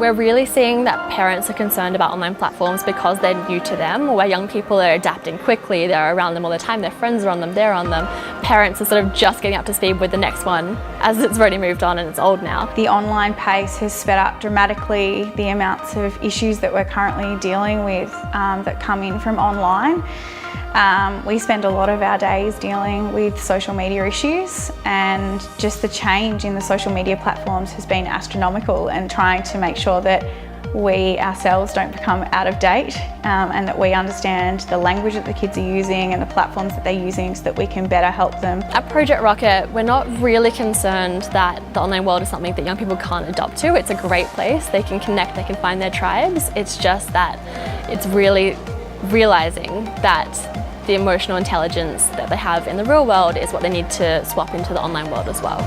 We're really seeing that parents are concerned about online platforms because they're new to them, where young people are adapting quickly, they're around them all the time, their friends are on them, they're on them. Parents are sort of just getting up to speed with the next one as it's already moved on and it's old now. The online pace has sped up dramatically the amounts of issues that we're currently dealing with that come in from online. We spend a lot of our days dealing with social media issues, and just the change in the social media platforms has been astronomical, and trying to make sure that we ourselves don't become out of date and that we understand the language that the kids are using and the platforms that they're using so that we can better help them. At Project Rockit, we're not really concerned that the online world is something that young people can't adopt to. It's a great place, they can connect, they can find their tribes. It's just that it's really realising that the emotional intelligence that they have in the real world is what they need to swap into the online world as well.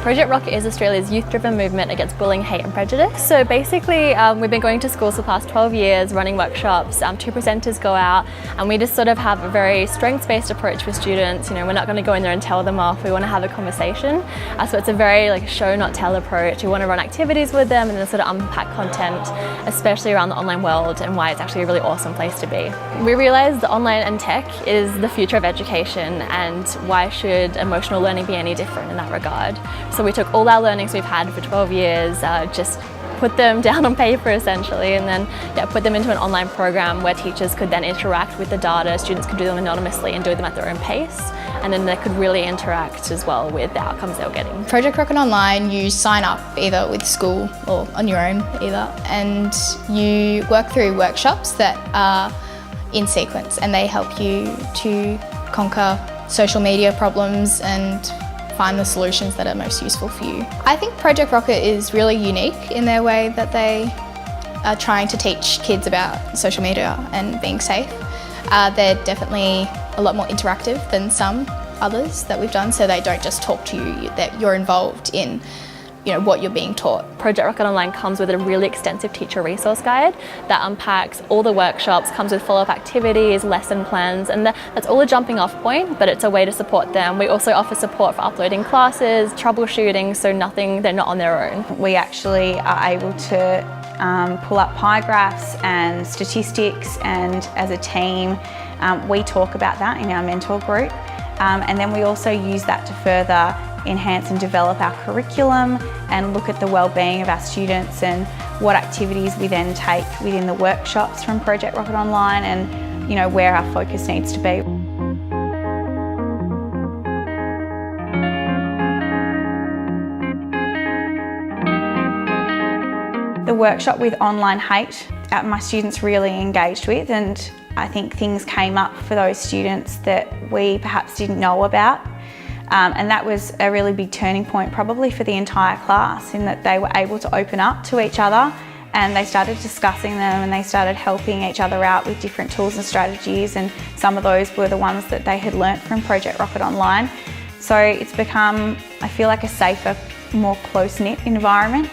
Project Rockit is Australia's youth-driven movement against bullying, hate and prejudice. So basically we've been going to schools for the past 12 years, running workshops. 2 presenters go out and we just sort of have a very strengths-based approach with students. You know, we're not going to go in there and tell them off, we want to have a conversation. So it's a very show not tell approach. We want to run activities with them and then sort of unpack content, especially around the online world and why it's actually a really awesome place to be. We realised that online and tech is the future of education, and why should emotional learning be any different in that regard? So we took all our learnings we've had for 12 years, just put them down on paper essentially, and then put them into an online program where teachers could then interact with the data, students could do them anonymously and do them at their own pace, and then they could really interact as well with the outcomes they were getting. Project Rockit Online, you sign up either with school or on your own either, and you work through workshops that are in sequence, and they help you to conquer social media problems and find the solutions that are most useful for you. I think Project Rockit is really unique in their way that they are trying to teach kids about social media and being safe. They're definitely a lot more interactive than some others that we've done, so they don't just talk to you, that you're involved in what you're being taught. Project Rockit Online comes with a really extensive teacher resource guide that unpacks all the workshops, comes with follow-up activities, lesson plans, and that's all a jumping off point, but it's a way to support them. We also offer support for uploading classes, troubleshooting, so they're not on their own. We actually are able to pull up pie graphs and statistics, and as a team we talk about that in our mentor group, and then we also use that to further enhance and develop our curriculum and look at the well-being of our students and what activities we then take within the workshops from Project Rockit Online, and where our focus needs to be. The workshop with online hate, my students really engaged with, and I think things came up for those students that we perhaps didn't know about. And that was a really big turning point probably for the entire class, in that they were able to open up to each other and they started discussing them and they started helping each other out with different tools and strategies, and some of those were the ones that they had learnt from Project Rockit Online. So it's become, I feel like, a safer, more close-knit environment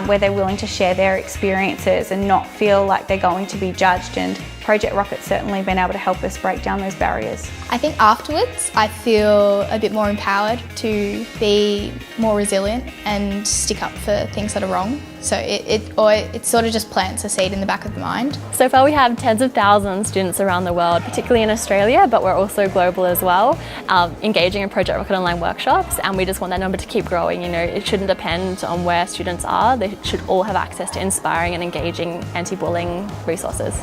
where they're willing to share their experiences and not feel like they're going to be judged, and Project Rockit's certainly been able to help us break down those barriers. I think afterwards I feel a bit more empowered to be more resilient and stick up for things that are wrong. So it sort of just plants a seed in the back of the mind. So far we have tens of thousands of students around the world, particularly in Australia, but we're also global as well, engaging in Project Rockit Online workshops, and we just want that number to keep growing. It shouldn't depend on where students are, they should all have access to inspiring and engaging anti-bullying resources.